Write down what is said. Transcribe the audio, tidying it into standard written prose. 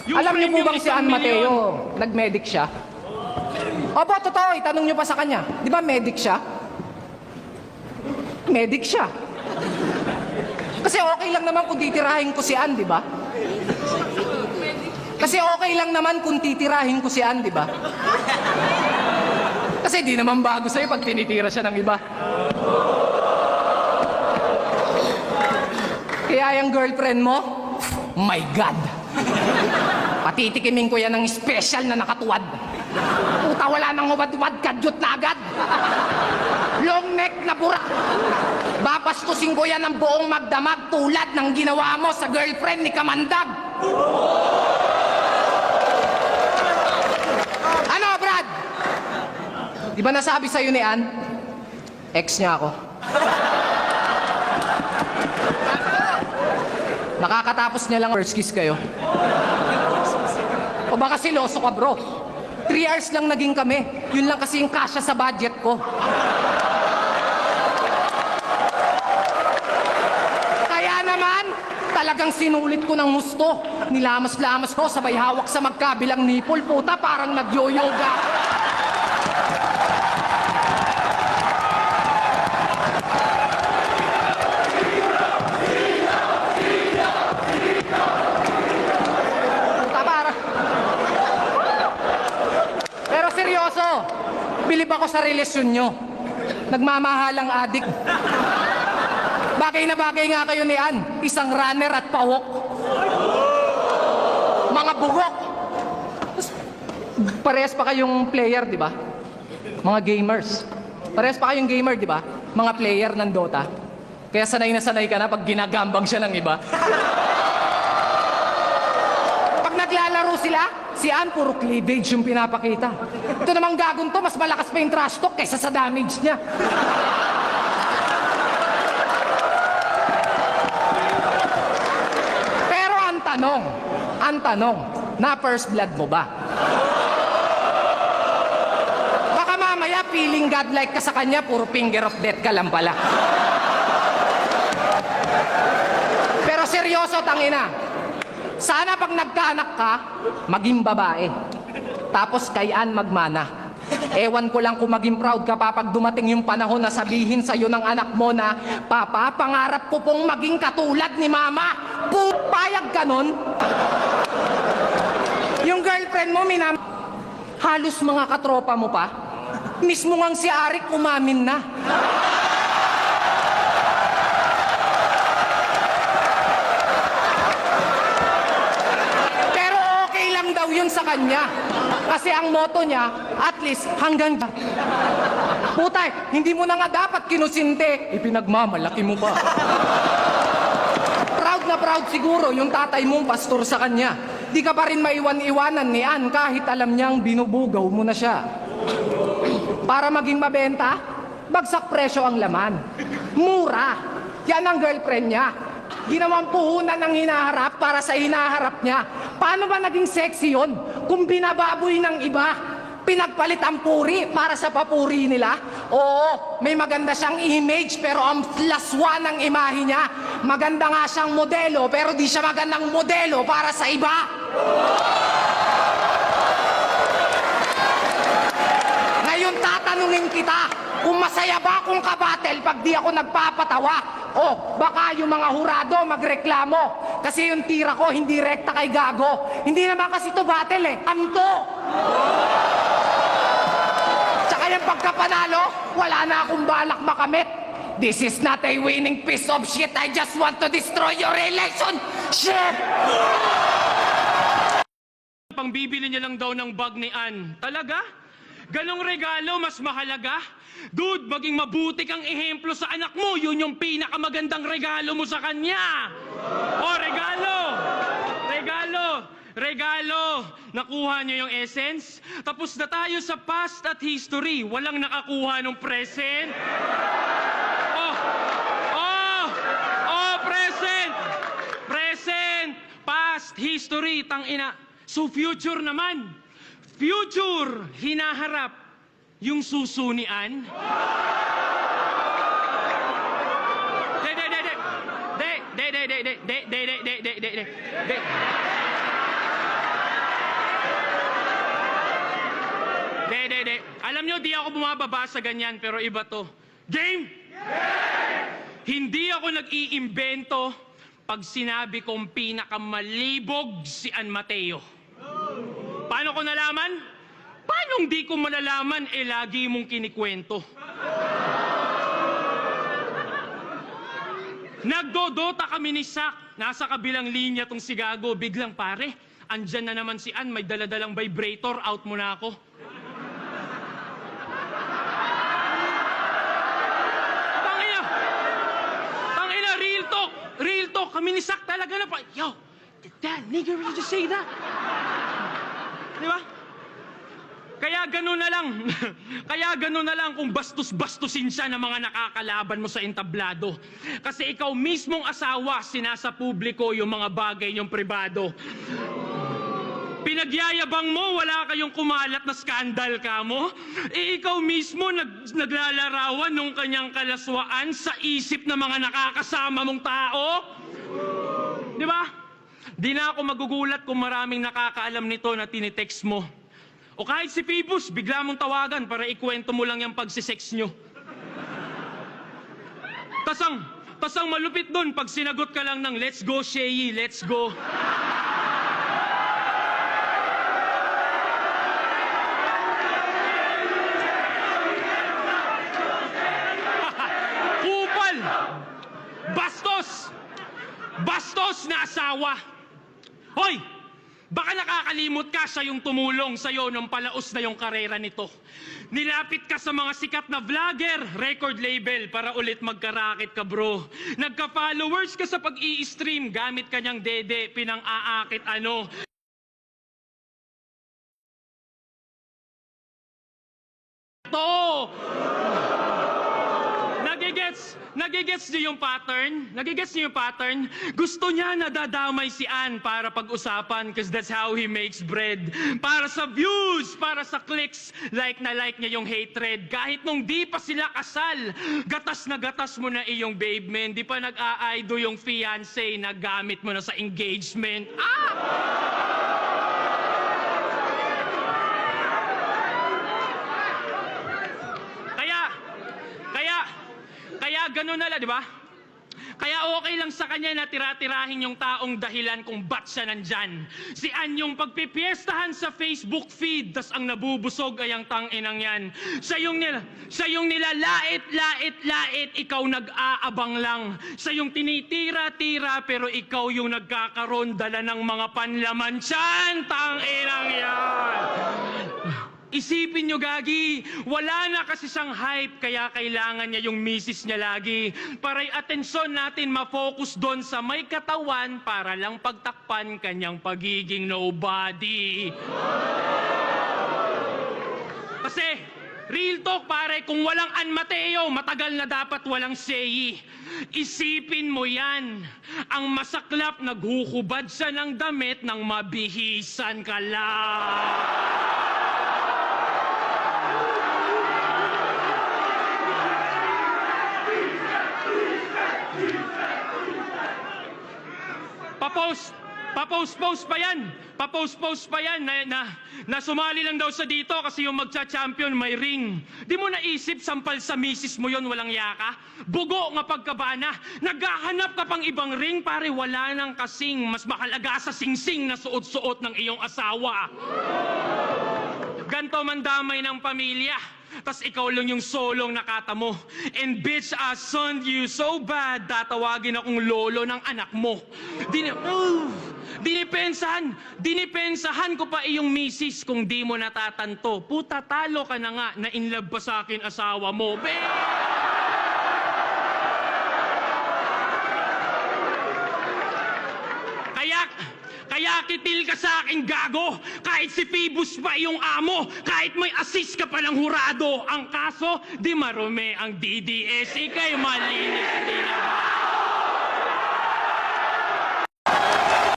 Alam niyo po bang si Ann Mateo, nag-medic siya? Opo, totoo. Itanong niyo pa sa kanya. Di ba medic siya? Medic siya. Kasi okay lang naman kung titirahin ko si Ann, di ba? Kasi okay lang naman kung titirahin ko si Ann, di ba? Kasi di naman bago sa'yo pag tinitira siya ng iba. Kaya yung girlfriend mo, my God! Patitikimin ko yan ng special na nakatuwad. Puta, wala nang hubad-hubad, kadyot na agad. Long neck na burak. Babastusin ko yan ng buong magdamag tulad ng ginawa mo sa girlfriend ni Kamandag. Ano, Brad? Di ba nasabi sa'yo ni Ann? Ex niya ako. Nakakatapos niya lang first kiss kayo. O baka siloso ka, bro. 3 hours lang naging kami. Yun lang kasi yung kasya sa budget ko. Kaya naman, talagang sinulit ko ng husto. Nilamas-lamas ko, sabay hawak sa magkabilang nipple. Puta, parang nag-yoyoga. Bilib ako sa relasyon nyo. Nagmamahalang adik. Bagay na bagay nga kayo ni Ann. Isang runner at pawok. Mga bugok. Parehas pa kayong player, di ba? Mga gamers. Parehas pa kayong gamer, di ba? Mga player ng Dota. Kaya sanay na sanay ka na pag ginagambang siya ng iba. Pag naglalaro sila, si Ann, puro cleavage yung pinapakita. Ito namang gagong to, mas malakas pa yung trash talk kaysa sa damage niya. Pero ang tanong, na first blood mo ba? Baka mamaya feeling godlike ka sa kanya, puro finger of death ka lang pala. Pero seryoso, tangina. Sana pag nagkaanak ka, maging babae. Tapos kay Ann magmana. Ewan ko lang kung maging proud ka pa pag dumating yung panahon na sabihin sa'yo ng anak mo na, Papa, pangarap ko pong maging katulad ni Mama. Pupayag ka nun? Yung girlfriend mo, halos mga katropa mo pa. Mismo ngang si Arik umamin na. Daw yun sa kanya. Kasi ang motto niya, at least hanggang putay, hindi mo na nga dapat kinusinte. Ipinagmamalaki mo pa. Proud na proud siguro yung tatay mong pastor sa kanya. Di ka pa rin maiwan-iwanan ni Ann kahit alam niyang binubugaw mo na siya. Para maging mabenta, bagsak presyo ang laman. Mura. Yan ang girlfriend niya. Ginawang puhunan ng hinaharap para sa hinaharap niya. Paano ba naging sexy yun? Kung binababoy ng iba, pinagpalit ang puri para sa papuri nila? Oo, may maganda siyang image pero ang laswa ng imahe niya. Maganda nga siyang modelo pero di siya magandang modelo para sa iba. Ngayon tatanungin kita, kung masaya ba akong kabatel pag di ako nagpapatawa? O baka yung mga hurado magreklamo kasi yung tira ko hindi rekta kay Gago. Hindi naman kasi to battle eh, anto. Tsaka yung pagkapanalo, wala na akong balak makamit. This is not a winning piece of shit. I just want to destroy your relationship. Pangbibili niya lang daw ng bag ni Ann. Talaga? Ganong regalo mas mahalaga? Dude, maging mabuti kang ehemplo sa anak mo. Yun yung pinakamagandang regalo mo sa kanya. Oh, regalo! Regalo! Regalo! Nakuha niyo yung essence? Tapos na tayo sa past at history. Walang nakakuha ng present. Oh! Oh! Oh, present! Present! Past, history, tangina. So future naman. Future, hinaharap. Yung susunian? De. Alam nyo, di ako bumababa sa ganyan, pero iba to. Game? Hindi ako nag-iimbento pag sinabi kong pinakamalibog si Ann Mateo. Paano ko nalaman? Paano hindi ko malalaman, lagi mong kinikwento? Nagdodota kami ni Sak. Nasa kabilang linya tong si Gago. Biglang pare, andyan na naman si Ann. May daladalang vibrator. Out mo na ako. Tangina, real talk. Real talk. Kami ni Sak talaga na pa. Yo, did that nigga really just say that? Di ba? Kaya gano'n na lang. Kaya gano'n na lang kung bastos-bastusin siya ng mga nakakalaban mo sa entablado. Kasi ikaw mismong asawa, sinasa publiko yung mga bagay niyong pribado. Pinagyayabang mo, wala kayong kumalat na skandal ka mo. Ikaw mismo naglalarawan nung kanyang kalaswaan sa isip ng mga nakakasama mong tao. Di ba? Di na ako magugulat kung maraming nakakaalam nito na tinitext mo. O kahit si Phoebus, bigla mong tawagan para ikwento mo lang yung pagsisex nyo. Tasang malupit dun pag sinagot ka lang ng let's go, Sheyi, let's go. Kupal! Bastos na asawa! Hoy! Baka nakakalimot ka siya yung tumulong sa'yo nung palaos na yung karera nito. Nilapit ka sa mga sikat na vlogger, record label para ulit magkarakit ka bro. Nagka-followers ka sa pag-i-stream, gamit kanyang dede, pinang-aakit ano. Nagigets niyo yung pattern? Nagigets niyo yung pattern? Gusto niya nadadamay si Ann para pag-usapan because that's how he makes bread. Para sa views, para sa clicks, like na like niya yung hatred. Kahit nung di pa sila kasal, gatas na gatas mo na iyong babe man. Di pa nag-a-aido yung fiancé, nagamit mo na sa engagement. Kaya gano'n na lang, di ba? Kaya okay lang sa kanya na tira-tirahin yung taong dahilan kung ba't siya nandyan. Si Ann yung pagpipiestahan sa Facebook feed, tas ang nabubusog ay ang tanginang yan. Siya yung nilalait, ikaw nag-aabang lang. Siya yung tinitira-tira, pero ikaw yung nagkakaroon dala ng mga panlaman tiyan, tanginang yan. Isipin nyo, Gagi, wala na kasi siyang hype, kaya kailangan niya yung misis niya lagi. Para yung atensyon natin ma-focus doon sa may katawan para lang pagtakpan kanyang pagiging nobody. Kasi, real talk pare, kung walang Ann Mateo, matagal na dapat walang Sheyi. Isipin mo yan, ang masaklap naghuhubad siya ng damit nang mabihisan ka lang. Papost pa yan na sumali lang daw sa dito kasi yung magcha-champion may ring. Di mo naisip sampal sa misis mo yon, walang yaka? Bugo nga pagkabana. Naghahanap ka pang ibang ring, pare, wala nang kasing mas mahalaga sa singsing na suot-suot ng iyong asawa. Ganto man damay ng pamilya. Tas ikaw lang yung solong nakata mo. And bitch, I son you so bad, tatawagin akong lolo ng anak mo. Dinipensahan ko pa iyong misis kung di mo natatanto. Puta, talo ka na nga na in love pa sa akin asawa mo. Kaya kitil ka sa akin, gago. Kahit si Phoebus pa iyong amo, kahit may assist ka palang hurado. Ang kaso, di marumi ang DDS. Ika'y malinis, di na ba?